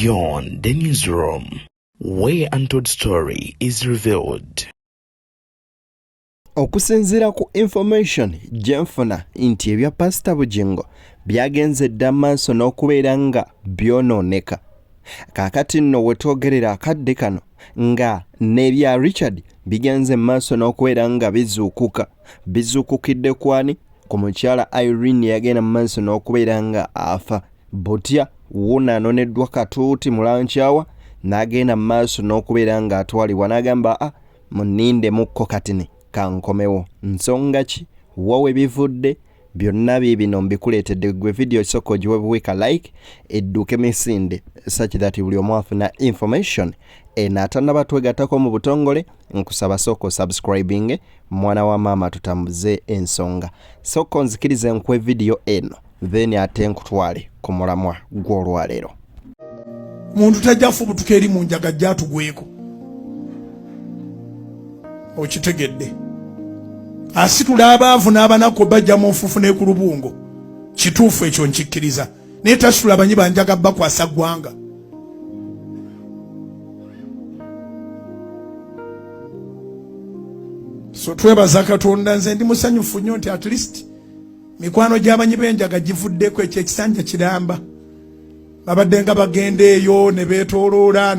Beyond the newsroom, where untold story is revealed. Okusinziira ku information gyenfuna nti ebya Pastor Bugingo byagenze dda maaso n'okubeera nga byonooneka. Kaakati nno wetwogerera akadde kano nga n'ebya Richard bigenze maaso n'okubeera nga bizuukuka. Bizuukukidde kwani? Ku mukyala Irene yagenda maaso n'okubeera nga afa. Butya wunaanoneddwa katuuti mulankyawa n'agenda maaso n'okubeera nga atwalibwa n'agamba muninde mukko katini kankomewo. Nsonga ki? Wowe bivudde? Byonna bino mbikuleetedde gwe video soko ogiwe buweka like edduke misinde such that buli omu afuna information n'atannaba twegattako mu butongole nkusaba soko subscribing mwana wa maama tutambuze ensonga. Soko nzikirize nkwe video eno then ate nkutwale ku mulamwa gw'olwaleero. Muntu tajja fubutuka eri mu njaga gyatugweko. Okitegedde. Asitula abaavu n'abanako bajja mu nfufu ne ku lubungo. Kituufu ekyo nkikkiriza. Naye tasitula abanyi banjaga bakwasa ggwanga. So twebaza Katonda, nze ndi musanyufu nnyo nti at least mikwano gy'abanyi b'enjaga givuddeko ekyo ekisanja kiramba. Babadde nga bagenda eyo ne beetooloola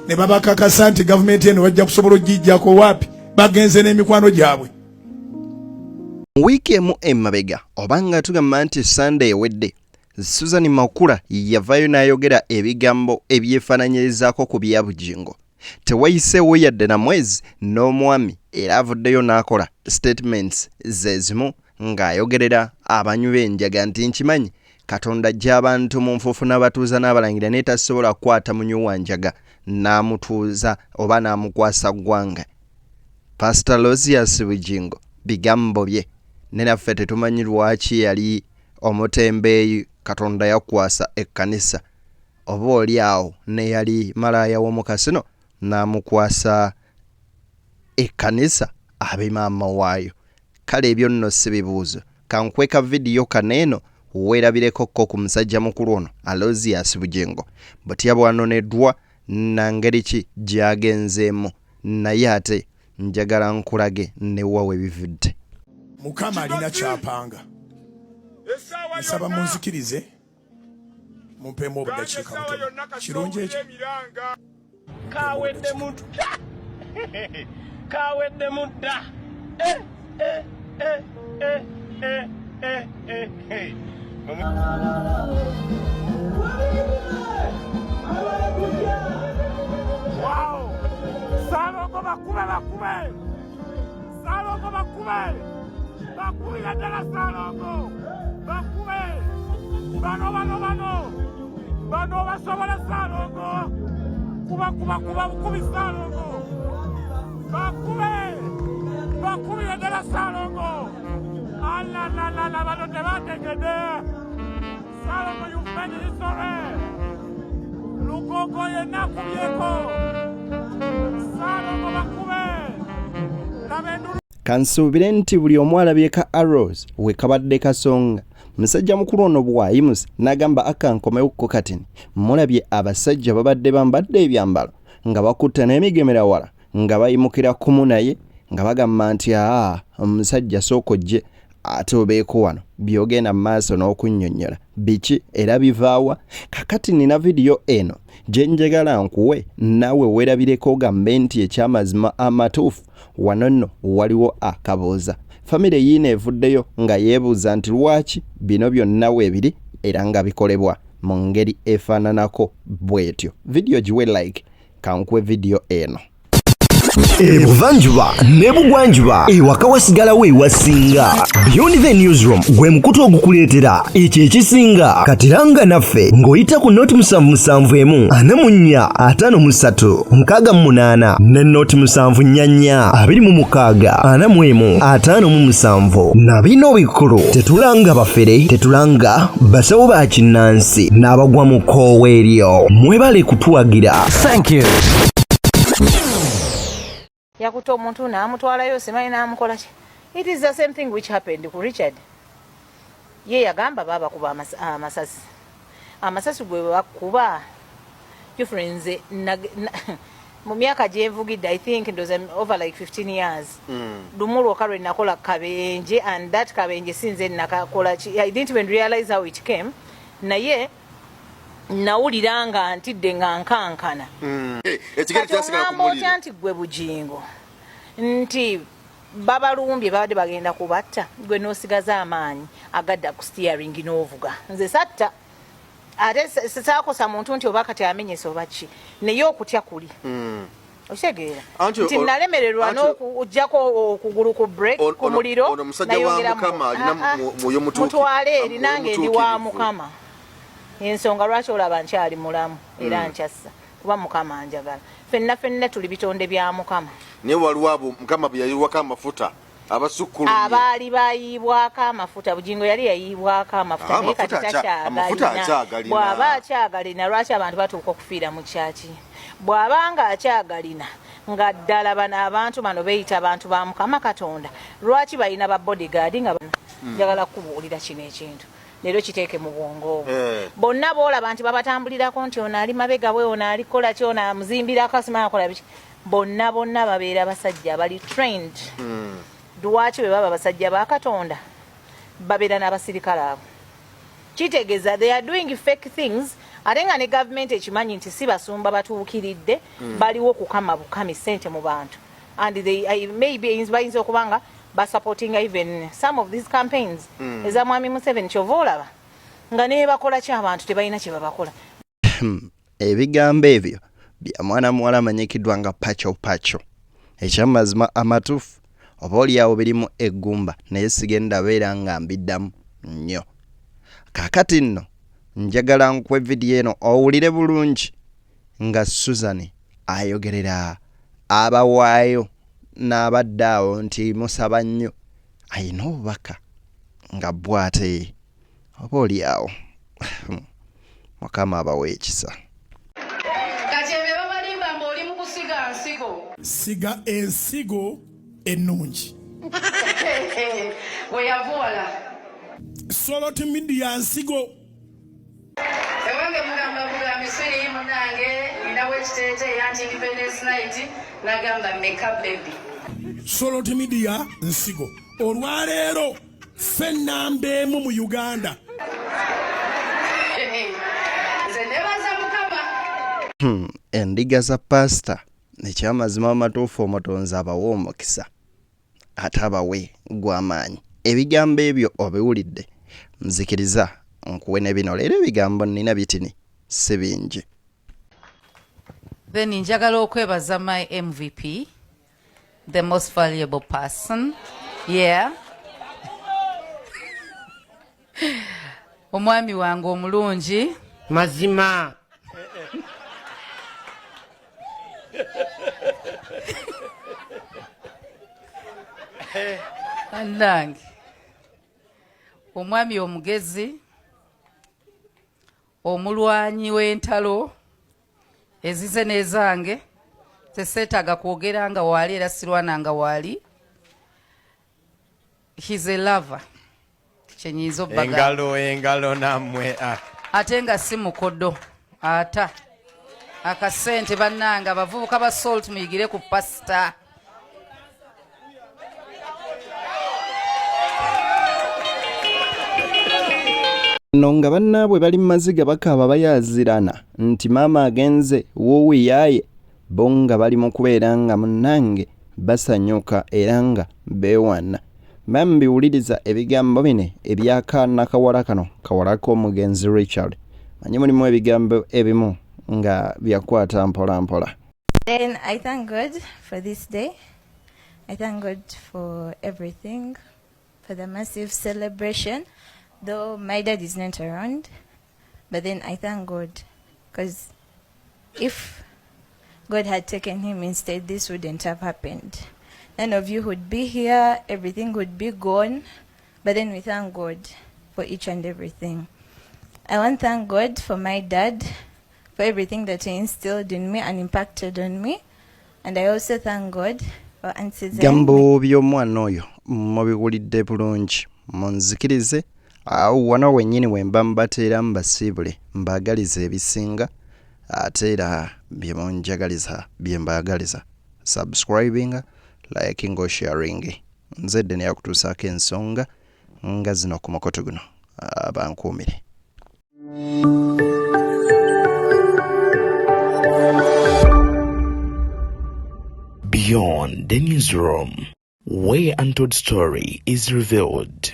ne babakakasa nti gavumenti eno bajja kusobola ogijjako wapi bagenze n'emikwano gyabwe. Wiki emu emabega obanga tugamba nti Sunday ewedde Susan Makula yavaayo n'ayogera ebigambo ebyefaananyirizaako ku bya Bugingo. Tewayiseewo yadde na mwezi n'omwami era avuddeyo n'akola statements zezimu ng'ayogerera abanywi b'enjaga nti nkimanyi Katonda gy'abantu mu nfuufu n'abatuuza n'abalangira naye tasobola kukwata munywi wa njaga n'amutuuza oba n'amukwasa ggwanga. Pastor Losius Bugingo bigambo bye ne naffe tetumanyi lwaki yali omutembeeyi Katonda yakwasa ekkanisa oba oli awo ne yali malaaya w'omukasino n'amukwasa ekkanisa abe maama waayo. Kale ebyo nno si bibuuzo. Kankweka vidiyo kaneeno weerabireko ku musajja mukulu ono Losius Bugingo butya bwanoneddwa na ngeri ki gy'agenzeemu naye ate njagala nkulage ne wawe bivudde. Mukama alina kyapanga. Nsaba munzikirize mumpemu obudakiika butono. Kirungi ekyo. Kawedde muntu. Kawedde muntu. Wow! Salongo bakube. Salongo bakube. Bakube yadala salongo. Bakube. Bano. Bano basobola salongo. Kuba bukubi salongo. Bakube yadala salongo. La bano tebategede. Salongo yufanye histoire. Lukoko yenaku byeko. Salongo bakube. Labendu. Kansuubire nti buli omu alabyeka arrows we kabadde kasonga. Musajja mukulu ono bwayimusa n'agamba akankomewukko katini. Mulabye abasajja babadde bambadde ebyambalo nga bakutte n'emigemera wala nga bayimukira kumu naye nga bagamba nti omusajja sooka ojje ate obeeko wano byogenda mu maaso n'okunnyonnyola biki era bivaawa. Kakati nina vidiyo eno gye njagala nkuwe naawe weerabireko ogambe nti ekyamazima amatuufu wano nno waliwo akabooza. Famire yiino evuddeyo nga yeebuuza nti lwaki bino byonna weebiri era nga bikolebwa mu ngeri efaananako bw'etyo. Vidiyo giwe like kankuwe vidiyo eno. Ebuvanjuba nebugwanjuba ewaka wasigalawo ewasinga. Beyond the newsroom gwe mukutu ogukuleetera ekyo ekisinga katiranga naffe ng'oyita ku noti 771 4453 68 ne noti 744 26 41 na bino bikulu tetulanga bafere tetulanga basawo ba kinnansi n'abagwa mu koowa eryo. Mwebale kutuwagira. Thank you. Yakuta omuntu n'amutwalayo simanyi n'amukola ki. It is the same thing which happened to Richard. Ye yagamba baba kuba amasasi. Amasasi gwe bakuba Jufrenze mu myaka gye nvugidde, I think it was over like 15 years. Lumu lwokka lwe nakola kabenje, and that kabenje sinze nakakola I didn't even realize how it came. Naye nawulira nga ntidde nga nkankana. Ekigere kyasigala ku muliro. Nti gwe Bugingo. Nti babalumbye babadde bagenda kubatta, gwe n'osigaza amaanyi agadda ku steering n'ovuga. Nze satta. Ate saakosa muntu nti oba kati amenyese oba ki, naye okutya kuli. Osegeera nti nalemererwa n'okujjako okugulu ku break ku muliro, mutwale eri nange ndi wa Mukama. Ensonga lwaki olaba nkyali mulamu era nkyassa kuba Mukama anjagala. Ffenna tuli bitonde bya Mukama. Naye waliwo abo Mukama bye yayiwako amafuta abasukkulumye abaali bayiibwako amafuta. Bugingo yali yayiibwako amafuta naye kati takyagalina. Bw'aba akyagalina lwaki abantu batuuka okufiira mu kyaki? Bw'abanga akyagalina nga ddala bano abantu bano beeyita abantu ba Mukama Katonda, lwaki balina ba bodyguard nga bano? Njagala kubuulira kino ekintu leero kiteeke mu bwongo bonna boolaba nti babatambulirako nti ono ali mabega we, ono alikola ki, ono amuzimbirako asima akola biki. Bonna babeera basajja abali trained. Lwaki bwe baba basajja ba Katonda babeera n'abasirikale abo? Kitegeeza they are doing fake things. Ate nga ne government ekimanyi nti si basumba batuukiridde, baliwo kukama bukami ssente mu bantu, and they maybe bayinza okuba nga supporting even some of these campaigns eza mwami Museveni. Kyova olaba nga ne bakola ki abantu tebalina kye babakola. Ebigambo ebyo bya mwana muwala amanyikiddwa nga pacho. Ekyamazima amatuufu oba oliawo birimu eggumba, naye sigenda beera nga mbiddamu nnyo. Kaakati nno njagala nkwe vidiyo eno owulire bulungi nga Susan ayogerera abawaayo n'abadde awo nti musaba nnyo, ayina obubaka nga bwate oba oliawo Mukama abawe ekisa. Siga ensigo ennungi. Weyavuola. Soloti media nsigo. Ewange mugamba misiri munange inawe kitete yanti Independence Night nagamba make up baby. Soloti media nsigo. Olwaleero ffenna mbeemu mu Uganda. Nze nebaza Mukama. Endiga za pasta ekyamazima amatuufu omutonzi abawa omukisa ate abawe gw'amaanyi. Ebigambo ebyo obiwulidde, nzikiriza nkuwe ne bino leero ebigambo nnina bitini si bingi. Then njagala okwebaza my MVP, the most valuable person. Yeah. Omwami wange omulungi. Mazima. Andange. Omwami omugezi, omulwanyi w'entalo ezize n'ezange, teseetaaga kwogera nga waali era sirwana nga waali. He's a lover. Kyenyiza obbaga. Engalo nammwe. Ate nga si mukodo. Ata. Akasente bannanga abavubuka ba salt muyigire ku pasta. Nga bannaabwe bali maziga bakaaba bayaazirana nti maama agenze wowe yaaye, bo nga bali mu kubeera nga munnange basanyuka era nga beewana. Bambiwuliriza ebigambo bine ebyakaana kawala kano kawala k'omugenzi Richard. Manyi mulimu ebigambo ebimu nga byakwata mpola mpola. Then I thank God for this day. I thank God for everything, for the massive celebration. Though my dad is not around, but then I thank God, because if God had taken him instead, this wouldn't have happened. None of you would be here, everything would be gone, but then we thank God for each and everything. I want to thank God for my dad, for everything that he instilled in me and impacted on me, and I also thank God for Auntie Zen. Gambo by'omwana oyo mubiwulidde bulungi, munzikirize. Awo wano wennyini we mba mbateera mbasiibule mbaagaliza ebisinga ate era bye munjagaliza bye mbaagaliza subscribing, liking, sharing. Nze Dene yakutuusaako ensonga nga zino ku mukoto guno bankuumire. Beyond the newsroom, where untold story is revealed.